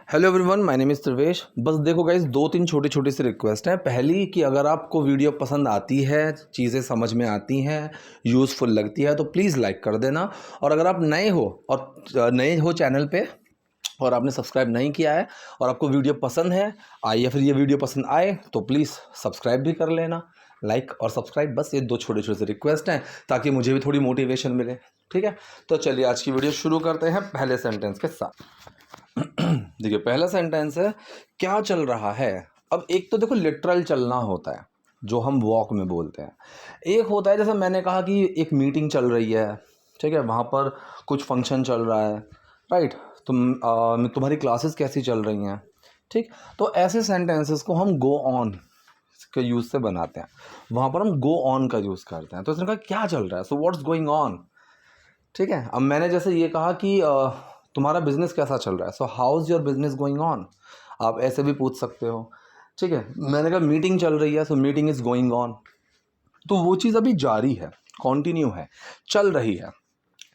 Hello everyone, my name is Trivesh. बस देखो guys, दो तीन छोटी छोटी सी रिक्वेस्ट है। पहली कि अगर आपको वीडियो पसंद आती है, चीज़ें समझ में आती हैं, यूज़फुल लगती है तो प्लीज़ लाइक कर देना। और अगर आप नए हो और नए हो चैनल पे और आपने सब्सक्राइब नहीं किया है और आपको वीडियो पसंद है आई या फिर ये वीडियो पसंद आए तो प्लीज़ सब्सक्राइब भी कर लेना। लाइक और सब्सक्राइब, बस ये दो छोटे छोटे से रिक्वेस्ट हैं ताकि मुझे भी थोड़ी मोटिवेशन मिले। ठीक है, तो चलिए आज की वीडियो शुरू करते हैं पहले सेंटेंस के साथ। देखिए, पहला सेंटेंस है, क्या चल रहा है। अब एक तो देखो लिटरल चलना होता है जो हम वॉक में बोलते हैं। एक होता है जैसे मैंने कहा कि एक मीटिंग चल रही है, ठीक है, वहाँ पर कुछ फंक्शन चल रहा है, राइट। तुम्हारी क्लासेस कैसी चल रही हैं, ठीक। तो ऐसे सेंटेंसेस को हम गो ऑन के यूज़ से बनाते हैं। वहाँ पर हम गो ऑन का यूज़ करते हैं। तो इसने कहा क्या चल रहा है, सो व्हाट्स गोइंग ऑन, ठीक है। अब मैंने जैसे ये कहा कि तुम्हारा बिजनेस कैसा चल रहा है, so how is your business going on. आप ऐसे भी पूछ सकते हो, ठीक है। मैंने कहा मीटिंग चल रही है, सो मीटिंग इज़ गोइंग ऑन। तो वो चीज़ अभी जारी है, कॉन्टिन्यू है, चल रही है।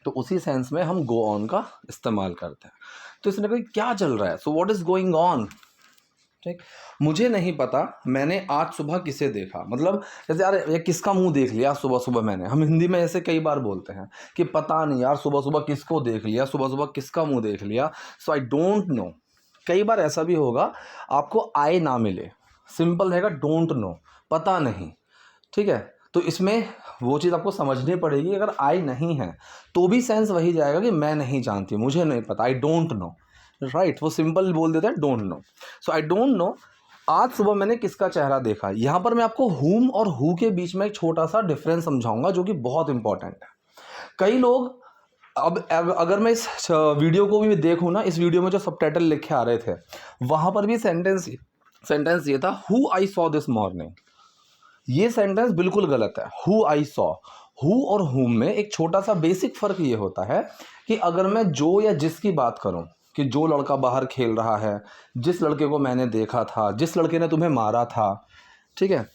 तो उसी सेंस में हम गो ऑन का इस्तेमाल करते हैं। तो इसने कहा क्या चल रहा है, so what is going on, ठीक। मुझे नहीं पता, मैंने आज सुबह किसे देखा, मतलब जैसे यार ये किसका मुंह देख लिया सुबह सुबह। मैंने, हम हिंदी में ऐसे कई बार बोलते हैं कि पता नहीं यार सुबह सुबह किसको देख लिया, सुबह सुबह किसका मुंह देख लिया, सो आई डोंट नो। कई बार ऐसा भी होगा आपको आई ना मिले, सिंपल रहेगा डोंट नो, पता नहीं, ठीक है। तो इसमें वो चीज़ आपको समझनी पड़ेगी। अगर आई नहीं है तो भी सेंस वही जाएगा कि मैं नहीं जानती, मुझे नहीं पता, आई डोंट नो, राइट। वो सिंपल बोल देता है don't know. So I don't no, आज सुबह मैंने किसका चेहरा देखा। यहाँ पर मैं आपको हुम और हु के बीच में एक छोटा सा डिफरेंस समझाऊंगा जो कि बहुत इंपॉर्टेंट है। कई लोग, अब अगर मैं इस वीडियो को भी देखूँ ना, इस वीडियो में जो सबटाइटल लिखे आ रहे थे वहाँ पर भी सेंटेंस ये था, who I saw this morning. ये सेंटेंस बिल्कुल गलत है। हु आई सॉ, हु और हुम में एक छोटा सा बेसिक फर्क ये होता है कि अगर मैं जो या जिसकी बात करूं, कि जो लड़का बाहर खेल रहा है, जिस लड़के को मैंने देखा था, जिस लड़के ने तुम्हें मारा था, ठीक है,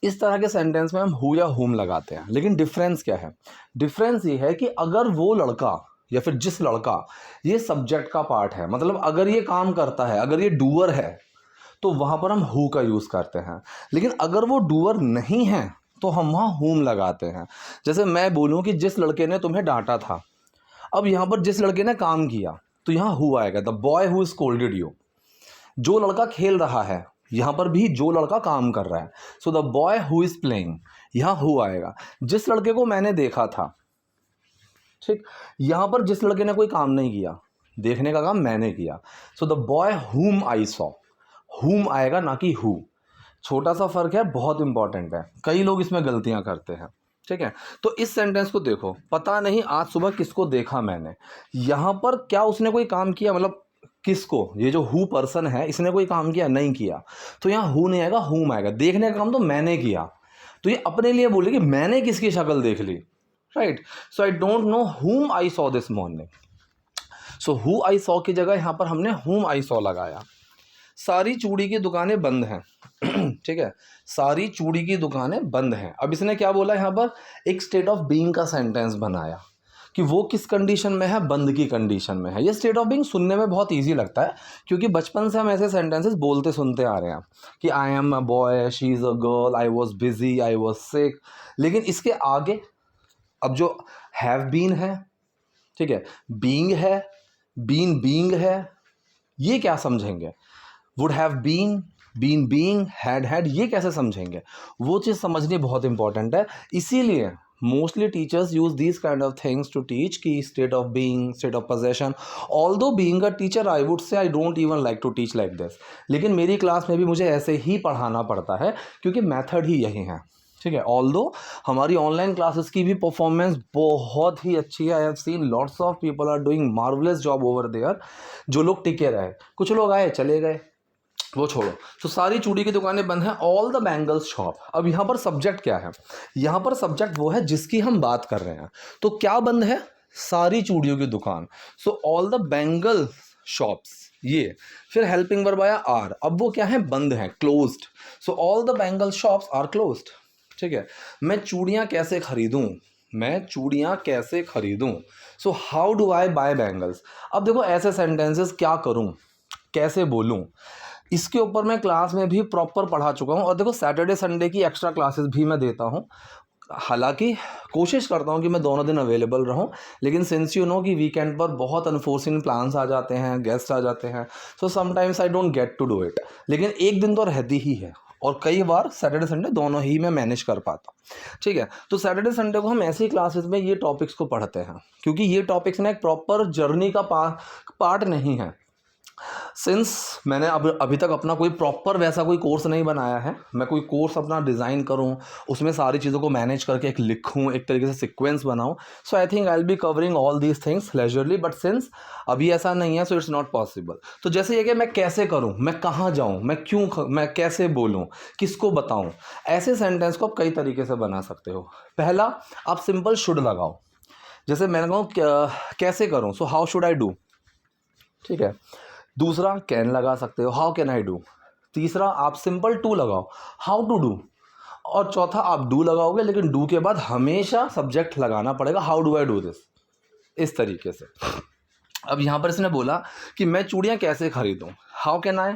इस तरह के सेंटेंस में हम हु या हुम लगाते हैं। लेकिन डिफरेंस क्या है, डिफरेंस ये है कि अगर वो लड़का या फिर जिस लड़का, ये सब्जेक्ट का पार्ट है, मतलब अगर ये काम करता है, अगर ये डूअर है तो वहाँ पर हम हु का यूज़ करते हैं। लेकिन अगर वो डूअर नहीं है तो हम वहाँ हुम लगाते हैं। जैसे मैं बोलूँ कि जिस लड़के ने तुम्हें डांटा था, अब यहाँ पर जिस लड़के ने काम किया तो यहाँ हु आएगा, the boy who scolded you. जो लड़का खेल रहा है, यहाँ पर भी जो लड़का काम कर रहा है, so the boy who is playing, यहाँ हु आएगा। जिस लड़के को मैंने देखा था, ठीक, यहाँ पर जिस लड़के ने कोई काम नहीं किया, देखने का काम मैंने किया, सो द बॉय हुम आई सॉ, हुम आएगा ना कि हु। छोटा सा फर्क है, बहुत इंपॉर्टेंट है, कई लोग इसमें गलतियां करते हैं, ठीक है। तो इस सेंटेंस को देखो, पता नहीं आज सुबह किसको देखा मैंने, यहाँ पर क्या उसने कोई काम किया, मतलब किसको, ये जो हु पर्सन है इसने कोई काम किया, नहीं किया, तो यहाँ हु नहीं आएगा, हुम आएगा। देखने का काम तो मैंने किया, तो ये अपने लिए बोले कि मैंने किसकी शक्ल देख ली, right. So I don't know whom I saw this morning. So who I saw की जगह यहाँ पर हमने हुम आई सॉ लगाया। सारी चूड़ी की दुकानें बंद हैं, ठीक है, सारी चूड़ी की दुकानें बंद हैं। अब इसने क्या बोला यहाँ पर, एक स्टेट ऑफ बीइंग का सेंटेंस बनाया कि वो किस कंडीशन में है, बंद की कंडीशन में है। ये स्टेट ऑफ बीइंग सुनने में बहुत इजी लगता है क्योंकि बचपन से हम ऐसे सेंटेंसेस बोलते सुनते आ रहे हैं कि I am a boy, she is a girl, I was busy, I was sick. लेकिन इसके आगे अब जो हैव बीन है, ठीक है, बीइंग है, बीइंग है, ये क्या समझेंगे, would have been, being, had, ये कैसे समझेंगे, वो चीज़ समझनी बहुत इंपॉर्टेंट है। इसीलिए mostly teachers use these kind of things to teach की state of being, state of possession. Although being a teacher I would say I don't even like to teach like this, लेकिन मेरी class में भी मुझे ऐसे ही पढ़ाना पड़ता है क्योंकि मेथड ही यही है, ठीक है। ऑल्दो हमारी ऑनलाइन क्लासेस की भी परफॉर्मेंस बहुत ही अच्छी है। I have seen lots of people are doing marvellous job over there. जो लोग टिके रहे, कुछ लोग आए चले गए, वो छोड़ो। तो सारी चूड़ी की दुकानें बंद हैं, ऑल द बैंगल्स शॉप। अब यहाँ पर सब्जेक्ट क्या है, यहाँ पर सब्जेक्ट वो है जिसकी हम बात कर रहे हैं। तो क्या बंद है, सारी चूड़ियों की दुकान, सो ऑल द बैंगल शॉप्स। ये फिर हेल्पिंग वर्ब आया आर, अब वो क्या है, बंद है, closed, so all the bangle shops are closed, ठीक है। मैं चूड़ियाँ कैसे खरीदूँ, मैं चूड़ियाँ कैसे खरीदूं? So how do I buy bangles? अब देखो ऐसे सेंटेंसेस क्या करूं, कैसे बोलूं, इसके ऊपर मैं क्लास में भी प्रॉपर पढ़ा चुका हूं। और देखो सैटरडे संडे की एक्स्ट्रा क्लासेस भी मैं देता हूं। हालांकि कोशिश करता हूं कि मैं दोनों दिन अवेलेबल रहूं, लेकिन सिंस यू नो कि वीकेंड पर बहुत अनफोर्सिन प्लान्स आ जाते हैं, गेस्ट आ जाते हैं, so sometimes I don't get to do it. लेकिन एक दिन तो रहती ही है, और कई बार सैटरडे संडे दोनों ही मैं मैनेज कर पाता हूँ। ठीक है, तो सैटरडे संडे को हम ऐसी क्लासेस में ये टॉपिक्स को पढ़ते हैं, क्योंकि ये टॉपिक्स ना एक प्रॉपर जर्नी का पार्ट नहीं है। सिंस मैंने अभी तक अपना कोई प्रॉपर वैसा कोई कोर्स नहीं बनाया है, मैं कोई कोर्स अपना डिज़ाइन करूं, उसमें सारी चीज़ों को मैनेज करके एक लिखूं, एक तरीके से सीक्वेंस बनाऊं, so I think I will be covering all these things leisurely. But since अभी ऐसा नहीं है, सो इट्स नॉट पॉसिबल। तो जैसे ये कि मैं कैसे करूं, मैं कहाँ जाऊं, मैं कैसे बोलूं, किसको बताऊं, ऐसे सेंटेंस को आप कई तरीके से बना सकते हो। पहला, आप सिंपल शुड लगाओ। जैसे मैंने कहा कैसे करूं, so how should I do. ठीक है, दूसरा कैन लगा सकते हो, हाउ कैन आई डू। तीसरा आप सिंपल टू लगाओ, हाउ टू डू। और चौथा आप डू लगाओगे, लेकिन डू के बाद हमेशा सब्जेक्ट लगाना पड़ेगा, how do I do this, इस तरीके से। अब यहाँ पर इसने बोला कि मैं चूड़ियाँ कैसे खरीदूँ, how can I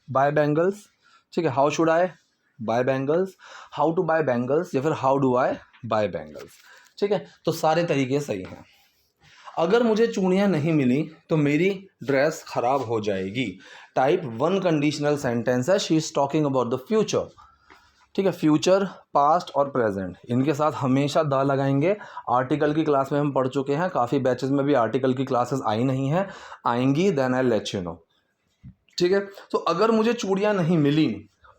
buy bangles. ठीक है, how should I buy bangles, how to buy bangles, या फिर how do I buy bangles. ठीक है, तो सारे तरीके सही हैं। अगर मुझे चूड़ियाँ नहीं मिली तो मेरी ड्रेस खराब हो जाएगी। टाइप 1 कंडीशनल सेंटेंस है, she is talking about the future. ठीक है, फ्यूचर, पास्ट और प्रेजेंट, इनके साथ हमेशा द लगाएंगे। आर्टिकल की क्लास में हम पढ़ चुके हैं, काफ़ी बैचेस में भी आर्टिकल की क्लासेस आई नहीं हैं, आएंगी, then I let you know. ठीक है, तो अगर मुझे चूड़ियाँ नहीं मिली,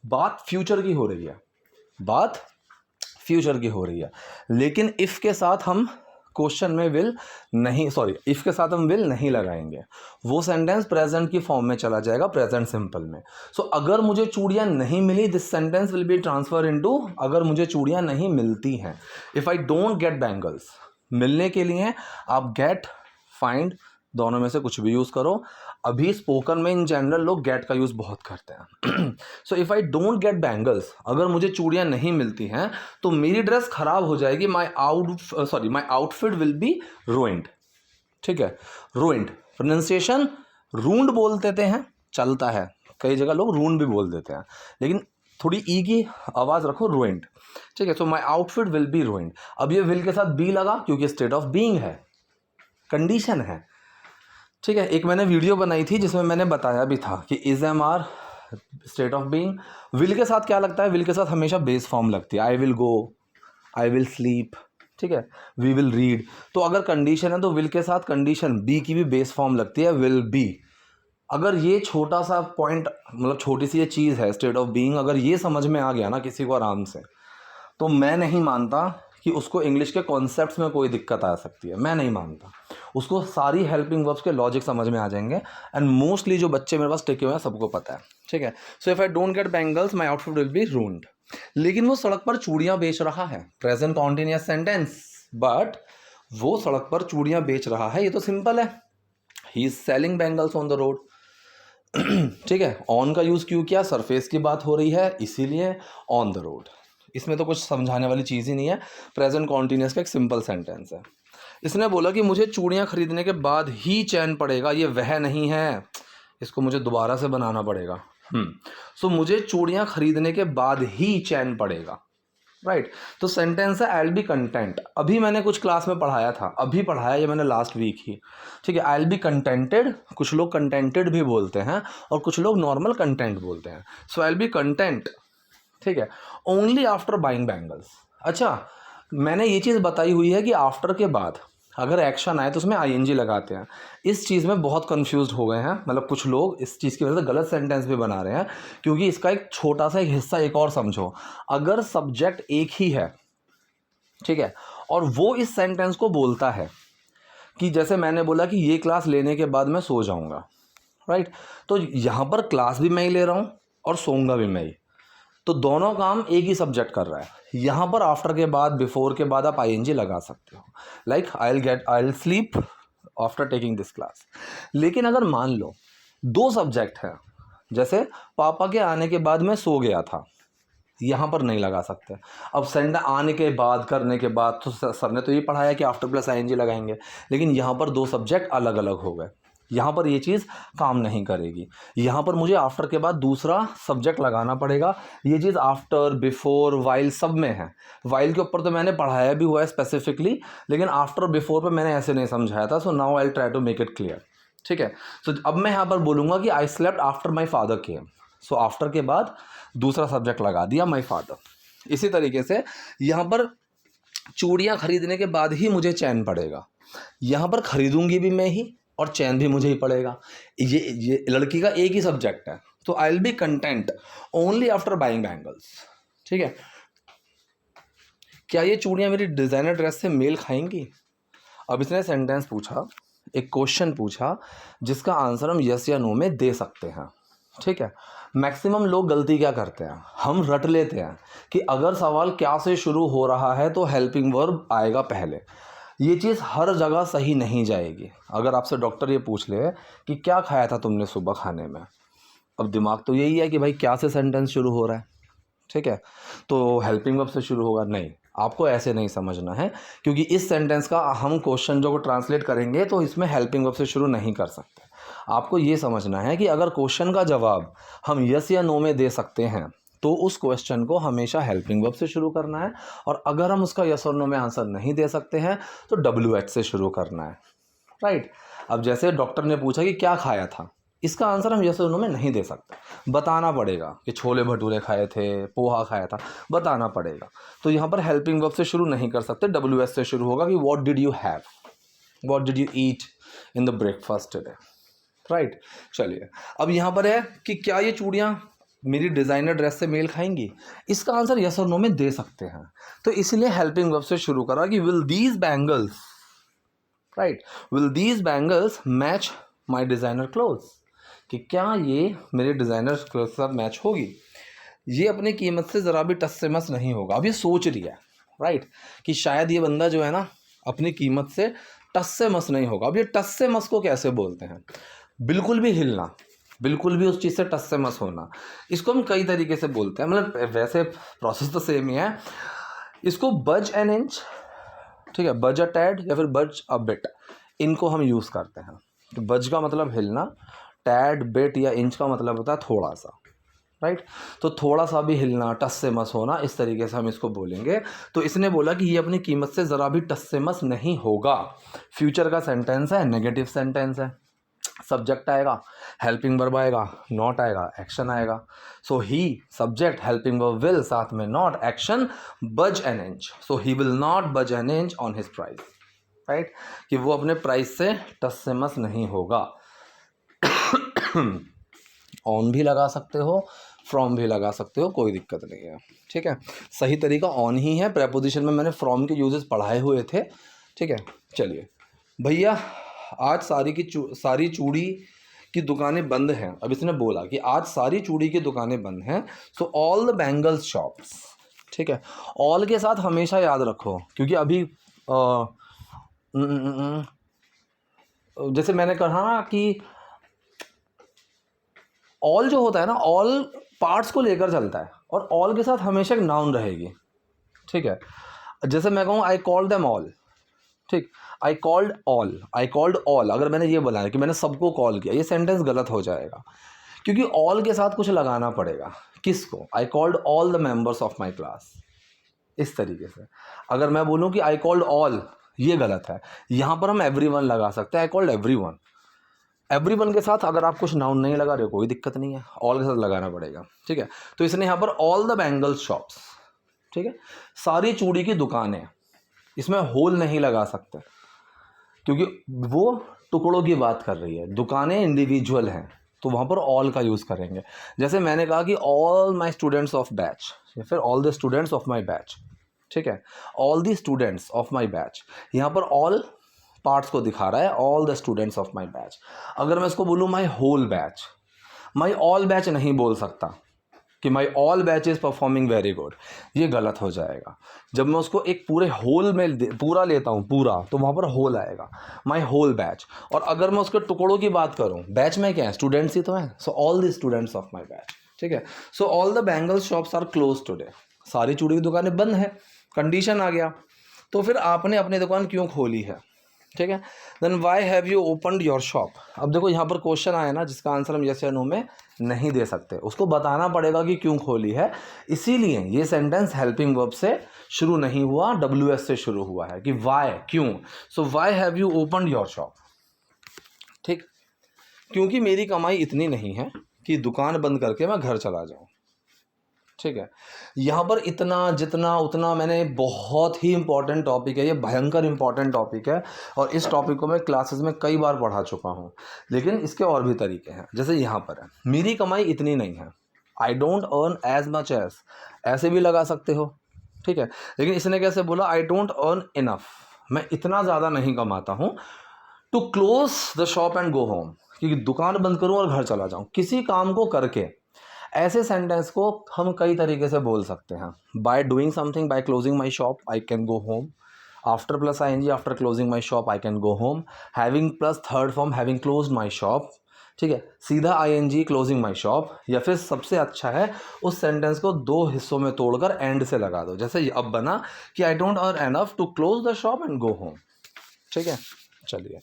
बात फ्यूचर की हो रही है, बात फ्यूचर की हो रही है। लेकिन इफ़ के साथ हम क्वेश्चन में विल नहीं, सॉरी, इफ़ के साथ हम विल नहीं लगाएंगे, वो सेंटेंस प्रेजेंट की फॉर्म में चला जाएगा, प्रेजेंट सिंपल में। सो अगर मुझे चूड़ियाँ नहीं मिली, this sentence will be transfer into अगर मुझे चूड़ियाँ नहीं मिलती हैं। If I don't get bangles, मिलने के लिए आप गेट, फाइंड, दोनों में से कुछ भी यूज़ करो। अभी स्पोकन में इन जनरल लोग गेट का यूज़ बहुत करते हैं। सो if I don't get bangles, अगर मुझे चूड़ियाँ नहीं मिलती हैं तो मेरी ड्रेस खराब हो जाएगी, माई आउटफिट विल बी रूइंड। ठीक है, रूइंड, प्रोनाउंसिएशन रूंड बोल देते हैं, चलता है, कई जगह लोग रूंड भी बोल देते हैं, लेकिन थोड़ी ई की आवाज़ रखो, रूइंड। ठीक है, so my outfit will be ruined. अब ये विल के साथ बी लगा क्योंकि स्टेट ऑफ बीइंग है, कंडीशन है। ठीक है, एक मैंने वीडियो बनाई थी जिसमें मैंने बताया भी था कि is am are state of being. Will के साथ क्या लगता है, विल के साथ हमेशा बेस फॉर्म लगती है, I will go, I will sleep. ठीक है, वी विल रीड। तो अगर कंडीशन है तो विल के साथ कंडीशन बी की भी बेस फॉर्म लगती है, विल बी। अगर ये छोटा सा पॉइंट, मतलब छोटी सी ये चीज़ है स्टेट ऑफ बीइंग, अगर ये समझ में आ गया ना किसी को आराम से, तो मैं नहीं मानता कि उसको इंग्लिश के कॉन्सेप्ट्स में कोई दिक्कत आ सकती है, मैं नहीं मानता। उसको सारी हेल्पिंग वर्ब्स के लॉजिक समझ में आ जाएंगे। एंड मोस्टली जो बच्चे मेरे पास टिके हुए हैं सबको पता है। ठीक है, so if I don't get bangles my outfit will be ruined. लेकिन वो सड़क पर चूड़ियाँ बेच रहा है, प्रेजेंट कॉन्टिन्यूअस सेंटेंस, बट वो सड़क पर चूड़ियाँ बेच रहा है, ये तो सिंपल है, he is selling bangles on the road. ठीक है, ऑन का यूज़ क्यों किया, सरफेस की बात हो रही है इसीलिए ऑन द रोड। इसमें तो कुछ समझाने वाली चीज़ ही नहीं है, प्रेजेंट कॉन्टिन्यूअस का एक सिंपल सेंटेंस है। इसने बोला कि मुझे चूड़ियाँ खरीदने के बाद ही चैन पड़ेगा, ये वह नहीं है, इसको मुझे दोबारा से बनाना पड़ेगा। सो मुझे चूड़ियाँ खरीदने के बाद ही चैन पड़ेगा, राइट। तो सेंटेंस है आई विल बी कंटेंट। अभी मैंने कुछ क्लास में पढ़ाया था, अभी पढ़ाया ये मैंने लास्ट वीक ही। ठीक है, आई विल बी कंटेंटेड, कुछ लोग कंटेंटेड भी बोलते हैं और कुछ लोग नॉर्मल कंटेंट बोलते हैं। सो आई विल बी कंटेंट, ठीक है, ओनली आफ्टर बाइंग बैंगल्स। अच्छा, मैंने ये चीज़ बताई हुई है कि आफ्टर के बाद अगर एक्शन आए तो उसमें आईएनजी लगाते हैं। इस चीज़ में बहुत कंफ्यूज हो गए हैं, मतलब कुछ लोग इस चीज़ की वजह से गलत सेंटेंस भी बना रहे हैं, क्योंकि इसका एक छोटा सा एक हिस्सा एक और समझो। अगर सब्जेक्ट एक ही है, ठीक है, और वो इस सेंटेंस को बोलता है कि जैसे मैंने बोला कि ये क्लास लेने के बाद मैं सो जाऊँगा, राइट, तो यहाँ पर क्लास भी मैं ही ले रहा हूँ और सोऊंगा भी मैं ही, तो दोनों काम एक ही सब्जेक्ट कर रहा है। यहाँ पर आफ्टर के बाद, बिफोर के बाद आप आईएनजी लगा सकते हो, like I will sleep after taking this class. लेकिन अगर मान लो दो सब्जेक्ट हैं, जैसे पापा के आने के बाद मैं सो गया था, यहाँ पर नहीं लगा सकते। अब सेंड आने के बाद, करने के बाद तो सर ने तो ये पढ़ाया कि आफ्टर प्लस आईएनजी लगाएंगे, लेकिन यहाँ पर दो सब्जेक्ट अलग अलग हो गए, यहाँ पर ये चीज़ काम नहीं करेगी। यहाँ पर मुझे आफ्टर के बाद दूसरा सब्जेक्ट लगाना पड़ेगा। ये चीज़ आफ्टर, बिफोर, वाइल सब में है। वाइल के ऊपर तो मैंने पढ़ाया भी हुआ है स्पेसिफिकली, लेकिन आफ्टर बिफोर पर मैंने ऐसे नहीं समझाया था। So now I try to make it clear, ठीक है। सो अब मैं यहाँ पर बोलूँगा कि I slept after my father came. So after के बाद दूसरा सब्जेक्ट लगा दिया, माई फादर। इसी तरीके से यहाँ पर चूड़ियाँ खरीदने के बाद ही मुझे चैन पड़ेगा, यहाँ पर खरीदूंगी भी मैं ही और चैन भी मुझे ही पड़ेगा। ये लड़की का एक ही सब्जेक्ट है, तो आई will B content only after buying bangles, ठीक है। क्या ये चूड़ियाँ मेरी डिज़ाइनर ड्रेस से मेल खाएंगी? अब इसने सेंटेंस पूछा, एक क्वेश्चन पूछा जिसका आंसर हम यस या नो में दे सकते हैं, ठीक है। मैक्सिमम लोग गलती क्या करते हैं, हम रट लेते हैं कि अगर सवाल क्या से शुरू हो रहा है तो हेल्पिंग वर्ब आएगा पहले। ये चीज़ हर जगह सही नहीं जाएगी। अगर आपसे डॉक्टर ये पूछ ले कि क्या खाया था तुमने सुबह खाने में, अब दिमाग तो यही है कि भाई क्या से सेंटेंस शुरू हो रहा है, ठीक है, तो हेल्पिंग वर्ब से शुरू होगा। नहीं, आपको ऐसे नहीं समझना है, क्योंकि इस सेंटेंस का हम क्वेश्चन जो को ट्रांसलेट करेंगे तो इसमें हेल्पिंग वर्ब से शुरू नहीं कर सकते। आपको ये समझना है कि अगर क्वेश्चन का जवाब हम यस या नो में दे सकते हैं तो उस क्वेश्चन को हमेशा हेल्पिंग वर्ब से शुरू करना है, और अगर हम उसका यस और नो में आंसर नहीं दे सकते हैं तो WH से शुरू करना है, राइट। अब जैसे डॉक्टर ने पूछा कि क्या खाया था, इसका आंसर हम यस और नो में नहीं दे सकते, बताना पड़ेगा कि छोले भटूरे खाए थे, पोहा खाया था, बताना पड़ेगा। तो यहाँ पर हेल्पिंग वर्ब से शुरू नहीं कर सकते, WH से शुरू होगा कि what did you have, what did you eat in the breakfast today, right. चलिए, अब यहाँ पर है कि क्या ये चूड़ियाँ मेरी डिज़ाइनर ड्रेस से मेल खाएंगी, इसका आंसर यस और नो में दे सकते हैं, तो इसलिए हेल्पिंग वर्ब से शुरू करा कि will these bangles, right, will these bangles match my designer clothes, कि क्या ये मेरे डिज़ाइनर क्लोथ के साथ मैच होगी। ये अपनी कीमत से ज़रा भी टस से मस नहीं होगा। अब ये सोच रही है, राइट, कि शायद ये बंदा जो है ना अपनी कीमत से टस से मस नहीं होगा। अब ये टस से मस को कैसे बोलते हैं, बिल्कुल भी हिलना, बिल्कुल भी उस चीज़ से टस से मस होना, इसको हम कई तरीके से बोलते हैं। मतलब वैसे प्रोसेस तो सेम ही है। इसको बज एन इंच, ठीक है, बज अ टैड या फिर बज अ बिट, इनको हम यूज़ करते हैं। तो बज का मतलब हिलना, टैड, बिट या इंच का मतलब होता है थोड़ा सा, राइट। तो थोड़ा सा भी हिलना, टस से मस होना, इस तरीके से हम इसको बोलेंगे। तो इसने बोला कि ये अपनी कीमत से ज़रा भी टस से मस नहीं होगा। फ्यूचर का सेंटेंस है, नेगेटिव सेंटेंस है, सब्जेक्ट आएगा, हेल्पिंग वर्ब आएगा, नॉट आएगा, एक्शन आएगा। सो ही, सब्जेक्ट, हेल्पिंग वर्ब विल, साथ में नॉट, एक्शन, बज an inch. So he will not बज an inch on his price, right, कि वो अपने प्राइस से टस से मस नहीं होगा। ऑन भी लगा सकते हो, फ्रॉम भी लगा सकते हो, कोई दिक्कत नहीं है, ठीक है। सही तरीका ऑन ही है। प्रेपोजिशन में मैंने फ्रॉम के यूजेस पढ़ाए हुए थे, ठीक है। चलिए भैया, आज सारी चूड़ी की दुकानें बंद हैं। अब इसने बोला कि आज सारी चूड़ी की दुकानें बंद हैं, so all the bangles shops, ठीक है। ऑल के साथ हमेशा याद रखो, क्योंकि अभी जैसे मैंने कहा ना कि ऑल जो होता है ना, ऑल पार्ट्स को लेकर चलता है, और ऑल के साथ हमेशा एक नाउन रहेगी, ठीक है। जैसे मैं कहूँ आई कॉल्ड देम ऑल, ठीक, आई कॉल्ड ऑल, अगर मैंने ये बोला है कि मैंने सबको कॉल किया, ये सेंटेंस गलत हो जाएगा, क्योंकि ऑल के साथ कुछ लगाना पड़ेगा। किसको? I called all the members of my class, इस तरीके से। अगर मैं बोलूँ कि आई कॉल्ड ऑल, ये गलत है। यहाँ पर हम एवरीवन लगा सकते हैं, आई कॉल्ड एवरीवन। एवरीवन के साथ अगर आप कुछ नाउन नहीं लगा रहे हो कोई दिक्कत नहीं है, ऑल के साथ लगाना पड़ेगा, ठीक है। तो इसने यहाँ पर ऑल द बैंगल्स शॉप्स, ठीक है, सारी चूड़ी की दुकानें, इसमें होल नहीं लगा सकते क्योंकि वो टुकड़ों की बात कर रही है, दुकानें इंडिविजुअल हैं, तो वहाँ पर ऑल का यूज़ करेंगे। जैसे मैंने कहा कि all my students of batch, या फिर all the students of my batch, ठीक है, all the students of my batch, यहाँ पर ऑल पार्ट्स को दिखा रहा है, all the students of my batch. अगर मैं इसको बोलूँ my whole batch, my all batch नहीं बोल सकता कि my all batch is performing very good, ये गलत हो जाएगा। जब मैं उसको एक पूरे होल में पूरा लेता हूँ पूरा, तो वहाँ पर होल आएगा, माई होल बैच। और अगर मैं उसके टुकड़ों की बात करूँ, बैच में क्या है, स्टूडेंट्स ही तो हैं, so all the students of my batch, ठीक है। So all the bangle shops are close today, सारी चूड़ी की दुकानें बंद है, कंडीशन आ गया। तो फिर आपने अपनी दुकान क्यों खोली है, ठीक है। Then why have you opened your shop. अब देखो यहाँ पर क्वेश्चन आया ना, जिसका आंसर हम यस या नो में नहीं दे सकते, उसको बताना पड़ेगा कि क्यों खोली है। इसीलिए ये सेंटेंस हेल्पिंग वर्ब से शुरू नहीं हुआ, WS से शुरू हुआ है कि वाई, क्यों। So why have you opened your shop, ठीक। क्योंकि मेरी कमाई इतनी नहीं है कि दुकान बंद करके मैं घर चला जाऊं, ठीक है। यहाँ पर इतना जितना उतना, मैंने बहुत ही इंपॉर्टेंट टॉपिक है ये, भयंकर इंपॉर्टेंट टॉपिक है, और इस टॉपिक को मैं क्लासेस में कई बार पढ़ा चुका हूँ। लेकिन इसके और भी तरीके हैं, जैसे यहाँ पर है, मेरी कमाई इतनी नहीं है, I don't earn as much as, ऐसे भी लगा सकते हो, ठीक है। लेकिन इसने कैसे बोला, आई डोंट अर्न इनफ, मैं इतना ज़्यादा नहीं कमाता हूँ, to close the shop and go home, कि दुकान बंद करूँ और घर चला जाऊँ, किसी काम को करके। ऐसे सेंटेंस को हम कई तरीके से बोल सकते हैं। By doing something, by closing my shop I can go home, after plus ING, after closing my shop I can go home, having plus third form, having closed my shop, ठीक है, सीधा ING क्लोजिंग माई शॉप। या फिर सबसे अच्छा है, उस sentence को 2 हिस्सों में तोड़कर एंड से लगा दो, जैसे अब बना कि I don't earn enough to close the shop and go home, ठीक है। चलिए,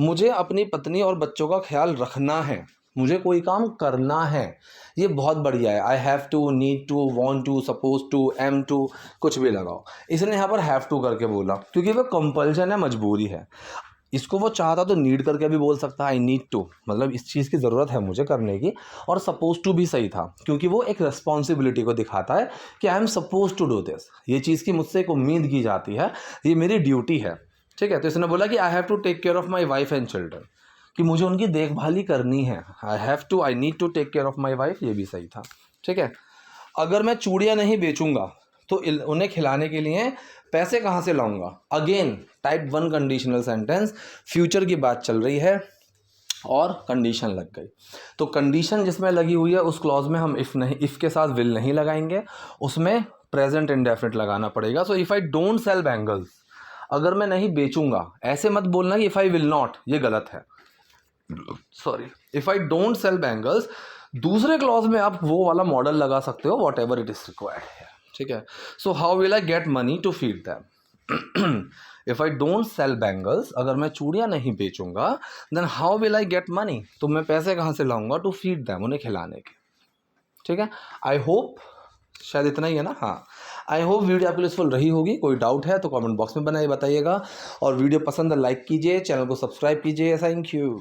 मुझे अपनी पत्नी और बच्चों का ख्याल रखना है, मुझे कोई काम करना है, ये बहुत बढ़िया है। I have to, need to, want to, suppose to, am to, कुछ भी लगाओ। इसने यहाँ पर हैव टू करके बोला क्योंकि वो कंपल्शन है, मजबूरी है। इसको वो चाहता तो नीड करके भी बोल सकता है, आई नीड टू, मतलब इस चीज़ की ज़रूरत है मुझे करने की। और सपोज टू भी सही था, क्योंकि वो एक रिस्पॉन्सिबिलिटी को दिखाता है कि I am suppose to do this, ये चीज़ की मुझसे एक उम्मीद की जाती है, ये मेरी ड्यूटी है, ठीक है। तो इसने बोला कि I have to take care of my wife and children, कि मुझे उनकी देखभाल ही करनी है। I have to, I need to take care of my wife, ये भी सही था, ठीक है। अगर मैं चूड़ियाँ नहीं बेचूंगा तो उन्हें खिलाने के लिए पैसे कहाँ से लाऊंगा। Again type 1 conditional sentence, future की बात चल रही है और कंडीशन लग गई। तो कंडीशन जिसमें लगी हुई है उस क्लॉज में हम इफ़ नहीं, इफ़ के साथ विल नहीं लगाएंगे, उसमें प्रेजेंट इंडेफिनिट लगाना पड़ेगा। सो if I don't sell bangles, अगर मैं नहीं बेचूंगा, ऐसे मत बोलना कि इफ़ आई विल नॉट, ये गलत है, sorry. If I don't sell bangles, दूसरे क्लॉज में आप वो वाला मॉडल लगा सकते हो, whatever it is required है, ठीक है। So how will I get money to feed them. If I don't sell bangles, अगर मैं चूड़ियाँ नहीं बेचूंगा, then how will I get money, तो मैं पैसे कहाँ से लाऊंगा, टू फीड दैम, उन्हें खिलाने के, ठीक है। आई होप, शायद इतना ही है ना, हाँ। आई होप वीडियो आपके लिए यूजफुल रही होगी। कोई डाउट है तो कमेंट बॉक्स में बताइएगा, और वीडियो पसंद है लाइक कीजिए, चैनल को सब्सक्राइब कीजिए। Thank you.